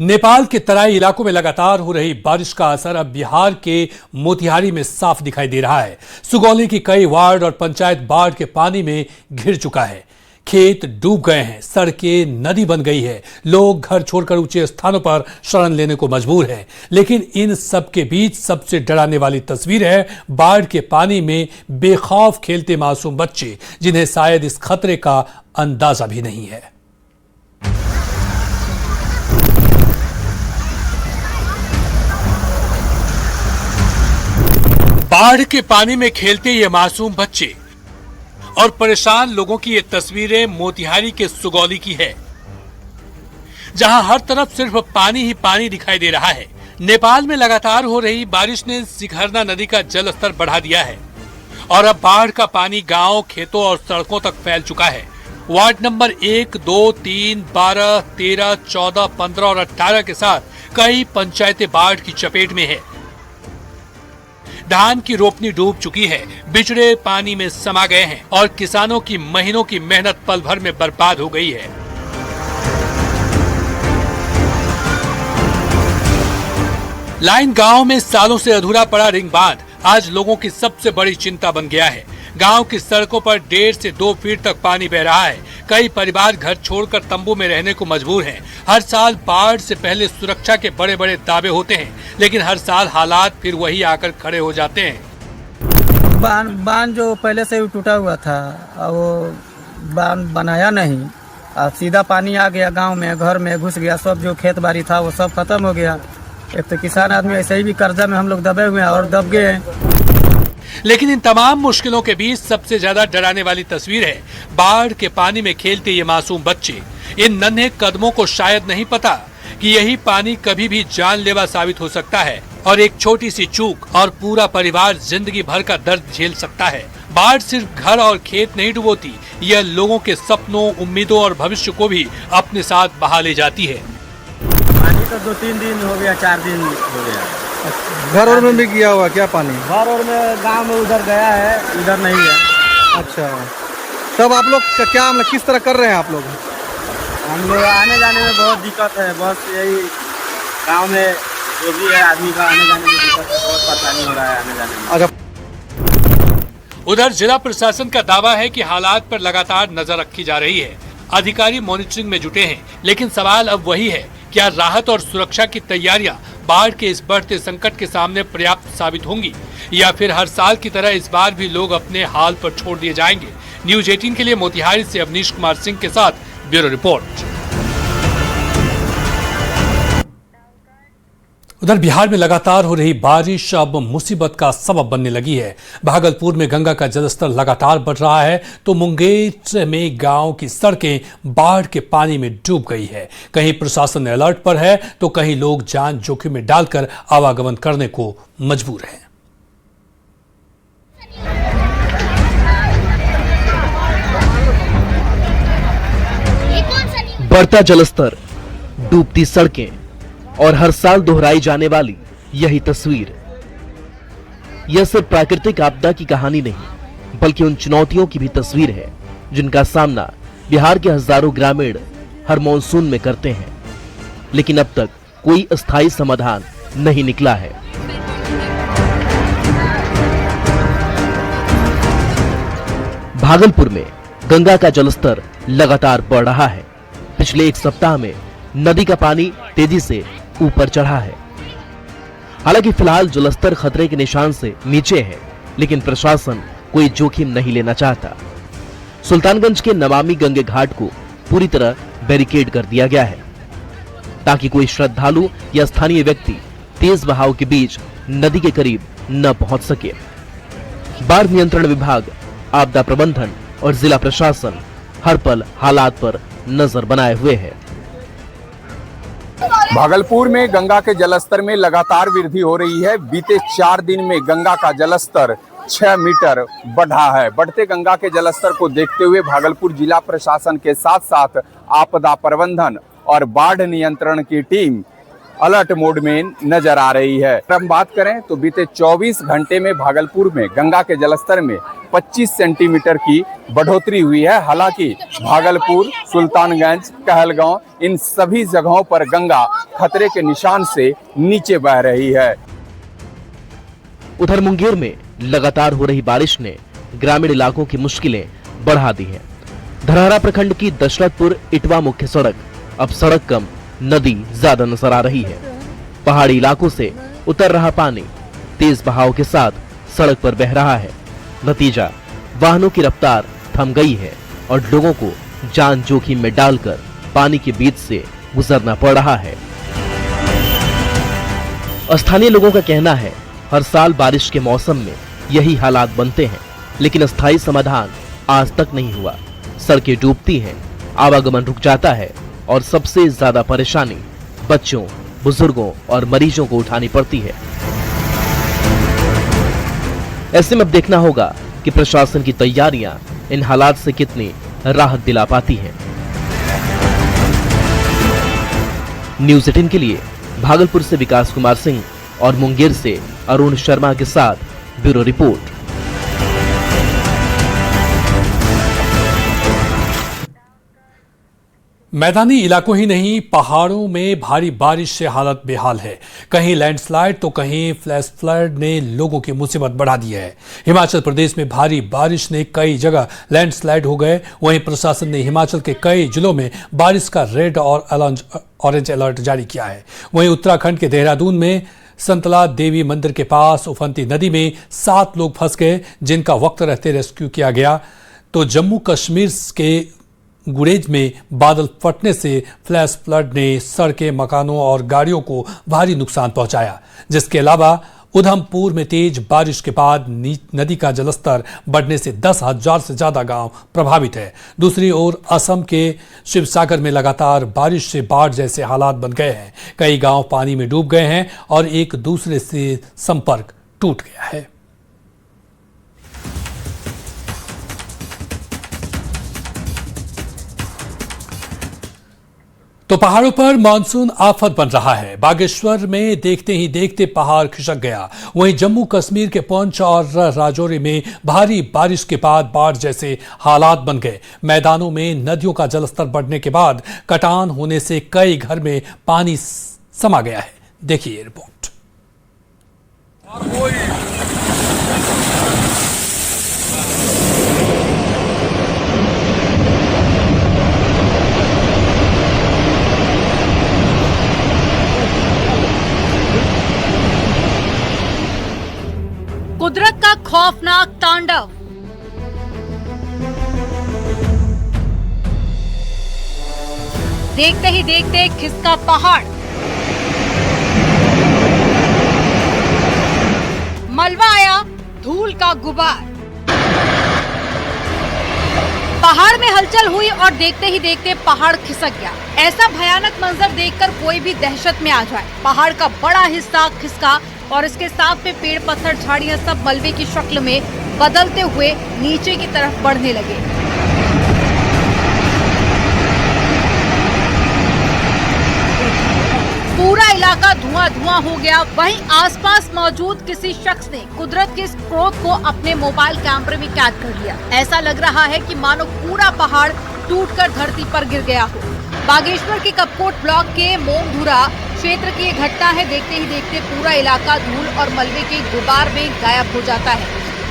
नेपाल के तराई इलाकों में लगातार हो रही बारिश का असर अब बिहार के मोतिहारी में साफ दिखाई दे रहा है। सुगौली की कई वार्ड और पंचायत बाढ़ के पानी में घिर चुका है। खेत डूब गए हैं, सड़कें नदी बन गई है, लोग घर छोड़कर ऊंचे स्थानों पर शरण लेने को मजबूर हैं। लेकिन इन सब के बीच सबसे डराने वाली तस्वीर है बाढ़ के पानी में बेखौफ खेलते मासूम बच्चे, जिन्हें शायद इस खतरे का अंदाजा भी नहीं है। बाढ़ के पानी में खेलते ये मासूम बच्चे और परेशान लोगों की ये तस्वीरें मोतिहारी के सुगौली की है, जहां हर तरफ सिर्फ पानी ही पानी दिखाई दे रहा है। नेपाल में लगातार हो रही बारिश ने सिघरना नदी का जल स्तर बढ़ा दिया है और अब बाढ़ का पानी गांव, खेतों और सड़कों तक फैल चुका है। वार्ड नंबर 1, 2, 3, 12, 13, 14, 15 और 18 के साथ कई पंचायतें बाढ़ की चपेट में है। धान की रोपनी डूब चुकी है, बिचड़े पानी में समा गए हैं और किसानों की महीनों की मेहनत पल भर में बर्बाद हो गई है। लाइन गांव में सालों से अधूरा पड़ा रिंग बांध आज लोगों की सबसे बड़ी चिंता बन गया है। गांव की सड़कों पर 1.5 से 2 फीट तक पानी बह रहा है। कई परिवार घर छोड़कर तंबू में रहने को मजबूर हैं। हर साल बाढ़ से पहले सुरक्षा के बड़े बड़े दावे होते हैं, लेकिन हर साल हालात फिर वही आकर खड़े हो जाते हैं। बांध जो पहले से ही टूटा हुआ था, वो बांध बनाया नहीं, सीधा पानी आ गया गांव में, घर में घुस गया। सब जो खेत बाड़ी था वो सब खत्म हो गया। एक तो किसान आदमी ऐसे ही भी कर्जा में हम लोग दबे हुए हैं और दब गए हैं। लेकिन इन तमाम मुश्किलों के बीच सबसे ज्यादा डराने वाली तस्वीर है बाढ़ के पानी में खेलते ये मासूम बच्चे। इन नन्हे कदमों को शायद नहीं पता कि यही पानी कभी भी जानलेवा साबित हो सकता है और एक छोटी सी चूक और पूरा परिवार जिंदगी भर का दर्द झेल सकता है। बाढ़ सिर्फ घर और खेत नहीं डुबोती, यह लोगों के सपनों, उम्मीदों और भविष्य को भी अपने साथ बहा ले जाती है। पानी तो 2-3 दिन हो गया, 4 दिन हो गया। घर और में भी गया हुआ क्या पानी? घर और में गांव में उधर गया है, इधर नहीं है। अच्छा, तब आप लोग क्या मतलब किस तरह कर रहे हैं आप लोग? हम लोग आने जाने में बहुत दिक्कत है। बस यही गांव में जो भी है आदमी का आने जाने में दिक्कत है, बहुत परेशानी हो रहा है आने जाने में। अच्छा, उधर जिला प्रशासन का दावा है कि हालात पर लगातार नजर रखी जा रही है। अधिकारी मॉनिटरिंग में जुटे हैं, लेकिन सवाल अब वही है, क्या राहत और सुरक्षा की तैयारियां बाढ़ के इस बढ़ते संकट के सामने पर्याप्त साबित होंगी, या फिर हर साल की तरह इस बार भी लोग अपने हाल पर छोड़ दिए जाएंगे? न्यूज 18 के लिए मोतिहारी से अवनीश कुमार सिंह के साथ ब्यूरो रिपोर्ट। उधर बिहार में लगातार हो रही बारिश अब मुसीबत का सबब बनने लगी है। भागलपुर में गंगा का जलस्तर लगातार बढ़ रहा है, तो मुंगेर में गांव की सड़कें बाढ़ के पानी में डूब गई है। कहीं प्रशासन अलर्ट पर है, तो कहीं लोग जान जोखिम में डालकर आवागमन करने को मजबूर हैं। बढ़ता जलस्तर, डूबती सड़कें और हर साल दोहराई जाने वाली यही तस्वीर, यह सिर्फ प्राकृतिक आपदा की कहानी नहीं, बल्कि उन चुनौतियों की भी तस्वीर है जिनका सामना बिहार के हजारों ग्रामीण हर मॉनसून में करते हैं। लेकिन अब तक कोई अस्थायी समाधान नहीं निकला है। भागलपुर में गंगा का जलस्तर लगातार बढ़ रहा है। पिछले एक सप्ताह में नदी का पानी तेजी से ऊपर चढ़ा है। हालांकि फिलहाल जलस्तर खतरे के निशान से नीचे है, लेकिन प्रशासन कोई जोखिम नहीं लेना चाहता। सुल्तानगंज के नमामि गंगे घाट को पूरी तरह बैरिकेड कर दिया गया है, ताकि कोई श्रद्धालु या स्थानीय व्यक्ति तेज बहाव के बीच नदी के करीब न पहुंच सके। बाढ़ नियंत्रण विभाग, आपदा प्रबंधन और जिला प्रशासन हर पल हालात पर नजर बनाए हुए है। भागलपुर में गंगा के जलस्तर में लगातार वृद्धि हो रही है। बीते 4 दिन में गंगा का जलस्तर 6 मीटर बढ़ा है। बढ़ते गंगा के जलस्तर को देखते हुए भागलपुर जिला प्रशासन के साथ साथ आपदा प्रबंधन और बाढ़ नियंत्रण की टीम अलर्ट मोड में नजर आ रही है। हम बात करें तो बीते 24 घंटे में भागलपुर में गंगा के जलस्तर में 25 सेंटीमीटर की बढ़ोतरी हुई है। हालांकि भागलपुर, सुल्तानगंज, कहलगांव इन सभी जगहों पर गंगा खतरे के निशान से नीचे बह रही है। उधर मुंगेर में लगातार हो रही बारिश ने ग्रामीण इलाकों की मुश्किलें बढ़ा दी हैं। धरहरा प्रखंड की दशरथपुर इटवा मुख्य सड़क अब सड़क कम नदी ज्यादा नजर आ रही है। पहाड़ी इलाकों से उतर रहा पानी तेज बहाव के साथ सड़क पर बह रहा है। नतीजा वाहनों की रफ्तार थम गई है और लोगों को जान जोखिम में डालकर पानी के बीच से गुजरना पड़ रहा है। स्थानीय लोगों का कहना है हर साल बारिश के मौसम में यही हालात बनते हैं, लेकिन अस्थायी समाधान आज तक नहीं हुआ। सड़कें डूबती हैं, आवागमन रुक जाता है और सबसे ज्यादा परेशानी बच्चों, बुजुर्गों और मरीजों को उठानी पड़ती है। ऐसे में अब देखना होगा कि प्रशासन की तैयारियां इन हालात से कितनी राहत दिला पाती हैं। न्यूज़ 18 के लिए भागलपुर से विकास कुमार सिंह और मुंगेर से अरुण शर्मा के साथ ब्यूरो रिपोर्ट। मैदानी इलाकों ही नहीं, पहाड़ों में भारी बारिश से हालत बेहाल है। कहीं लैंडस्लाइड तो कहीं फ्लैश फ्लड ने लोगों की मुसीबत बढ़ा दी है। हिमाचल प्रदेश में भारी बारिश ने कई जगह लैंडस्लाइड हो गए। वहीं प्रशासन ने हिमाचल के कई जिलों में बारिश का रेड और ऑरेंज अलर्ट जारी किया है। वहीं उत्तराखंड के देहरादून में संतला देवी मंदिर के पास उफनती नदी में 7 लोग फंस गए, जिनका वक्त रहते रेस्क्यू किया गया। तो जम्मू कश्मीर के गुरेज में बादल फटने से फ्लैश फ्लड ने सड़कें, मकानों और गाड़ियों को भारी नुकसान पहुंचाया। जिसके अलावा उधमपुर में तेज बारिश के बाद नदी का जलस्तर बढ़ने से 10,000 से ज्यादा गांव प्रभावित है। दूसरी ओर असम के शिवसागर में लगातार बारिश से बाढ़ जैसे हालात बन गए हैं। कई गांव पानी में डूब गए हैं और एक दूसरे से संपर्क टूट गया है। तो पहाड़ों पर मानसून आफत बन रहा है। बागेश्वर में देखते ही देखते पहाड़ खिसक गया। वहीं जम्मू कश्मीर के पुंछ और राजौरी में भारी बारिश के बाद बाढ़ जैसे हालात बन गए। मैदानों में नदियों का जलस्तर बढ़ने के बाद कटान होने से कई घर में पानी समा गया है। देखिए रिपोर्ट। कुदरत का खौफनाक तांडव। देखते ही देखते खिसका पहाड़। मलबा आया, धूल का गुबार। पहाड़ में हलचल हुई और देखते ही देखते पहाड़ खिसक गया। ऐसा भयानक मंजर देखकर कोई भी दहशत में आ जाए। पहाड़ का बड़ा हिस्सा खिसका और इसके साथ में पेड़, पत्थर, झाड़ियां सब मलबे की शक्ल में बदलते हुए नीचे की तरफ बढ़ने लगे। पूरा इलाका धुआं-धुआं हो गया। वहीं आसपास मौजूद किसी शख्स ने कुदरत के इस क्रोध को अपने मोबाइल कैमरे में कैद कर लिया। ऐसा लग रहा है कि मानो पूरा पहाड़ टूटकर धरती पर गिर गया हो। बागेश्वर के कपकोट ब्लॉक के मोमधुरा क्षेत्र की ये घटना है। देखते ही देखते पूरा इलाका धूल और मलबे के गुबार में गायब हो जाता है।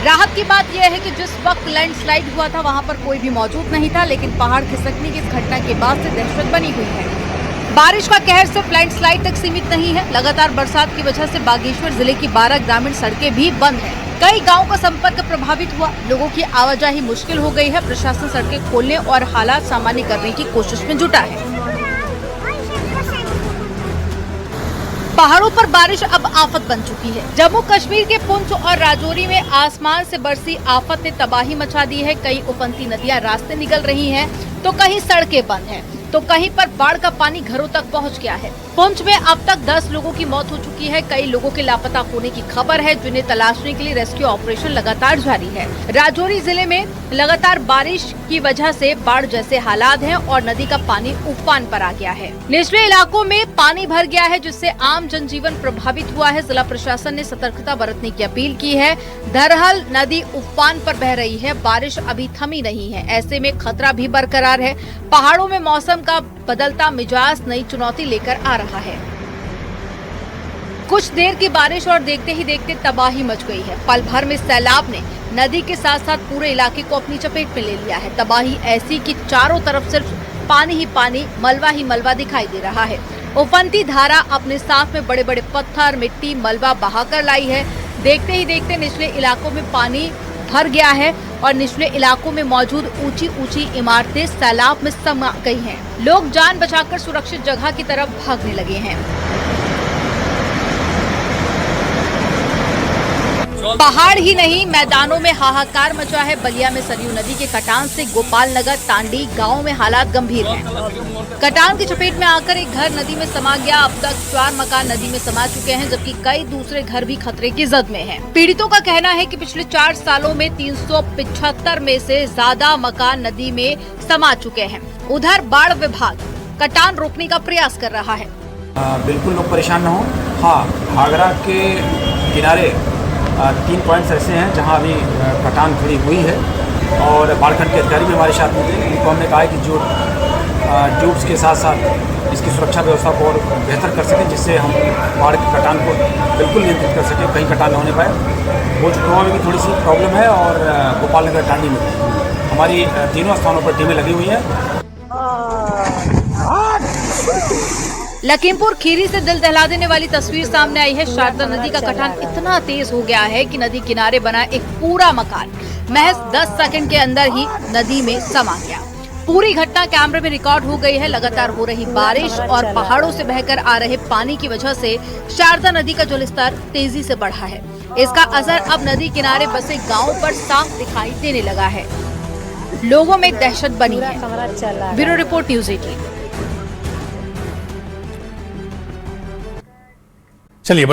राहत की बात यह है कि जिस वक्त लैंडस्लाइड हुआ था वहां पर कोई भी मौजूद नहीं था, लेकिन पहाड़ खिसकने की इस घटना के बाद से दहशत बनी हुई है। बारिश का कहर सिर्फ लैंडस्लाइड तक सीमित नहीं है। लगातार बरसात की वजह से बागेश्वर जिले की 12 ग्रामीण सड़कें भी बंद हैं। कई गांवों का संपर्क प्रभावित हुआ। लोगों की आवाजाही मुश्किल हो गई है। प्रशासन सड़कें खोलने और हालात सामान्य करने की कोशिश में जुटा है। पहाड़ों पर बारिश अब आफत बन चुकी है। जम्मू कश्मीर के पुंछ और राजौरी में आसमान से बरसी आफत ने तबाही मचा दी है। कई उफनती नदियां रास्ते निकल रही हैं, तो कहीं सड़कें बंद हैं। तो कहीं पर बाढ़ का पानी घरों तक पहुंच गया है। पुंछ में अब तक 10 लोगों की मौत हो चुकी है। कई लोगों के लापता होने की खबर है, जिन्हें तलाशने के लिए रेस्क्यू ऑपरेशन लगातार जारी है। राजौरी जिले में लगातार बारिश की वजह से बाढ़ जैसे हालात हैं और नदी का पानी उफान पर आ गया है। निचले इलाकों में पानी भर गया है, जिससे आम जनजीवन प्रभावित हुआ है। जिला प्रशासन ने सतर्कता बरतने की अपील की है। दरहल नदी उफान पर बह रही है, बारिश अभी थमी नहीं है। ऐसे में खतरा भी बरकरार है। पहाड़ों में मौसम का बदलता मिजाज नई चुनौती लेकर आ रहा है। कुछ देर की बारिश और देखते ही देखते तबाही मच गई है। पल भर में सैलाब ने नदी के साथ साथ पूरे इलाके को अपनी चपेट में ले लिया है। तबाही ऐसी कि चारों तरफ सिर्फ पानी ही पानी, मलबा ही मलबा दिखाई दे रहा है। उफनती धारा अपने साथ में बड़े बड़े पत्थर, मिट्टी, मलबा बहाकर लाई है। देखते ही देखते निचले इलाकों में पानी भर गया है और निचले इलाकों में मौजूद ऊंची ऊंची इमारतें सैलाब में समा गई हैं। लोग जान बचाकर सुरक्षित जगह की तरफ भागने लगे हैं। पहाड़ ही नहीं, मैदानों में हाहाकार मचा है। बलिया में सरयू नदी के कटान से गोपाल नगर, तांडी गांव में हालात गंभीर हैं। कटान की चपेट में आकर एक घर नदी में समा गया। अब तक 4 मकान नदी में समा चुके हैं, जबकि कई दूसरे घर भी खतरे की जद में हैं। पीड़ितों का कहना है कि पिछले 4 सालों में 375 में से ज्यादा मकान नदी में समा चुके हैं। उधर बाढ़ विभाग कटान रोकने का प्रयास कर रहा है। बिल्कुल लोग परेशान न हो। हाँ, घाघरा के किनारे 3 पॉइंट्स ऐसे हैं जहां अभी कटान खड़ी हुई है और बाढ़खंड के अधिकारी भी हमारे साथ में थे। उनको हमने कहा है कि जो ट्यूब्स के साथ साथ इसकी सुरक्षा व्यवस्था को और बेहतर कर सकें, जिससे हम बाढ़ के कटान को बिल्कुल नियंत्रित कर सकें, कहीं कटान न होने पाए। भोजपुरा में भी थोड़ी सी प्रॉब्लम है और गोपाल नगर, टांडी में हमारी तीनों स्थानों पर टीमें लगी हुई हैं। लखीमपुर खीरी से दिल दहला देने वाली तस्वीर सामने आई है। शारदा नदी का कटान इतना तेज हो गया है कि नदी किनारे बना एक पूरा मकान महज 10 सेकंड के अंदर ही नदी में समा गया। पूरी घटना कैमरे में रिकॉर्ड हो गई है। लगातार हो रही बारिश और पहाड़ों से बहकर आ रहे पानी की वजह से शारदा नदी का जलस्तर तेजी से बढ़ा है। इसका असर अब नदी किनारे बसे गाँव पर साफ दिखाई देने लगा है। लोगों में दहशत बनी है। Bureau report, news 18। चलिए।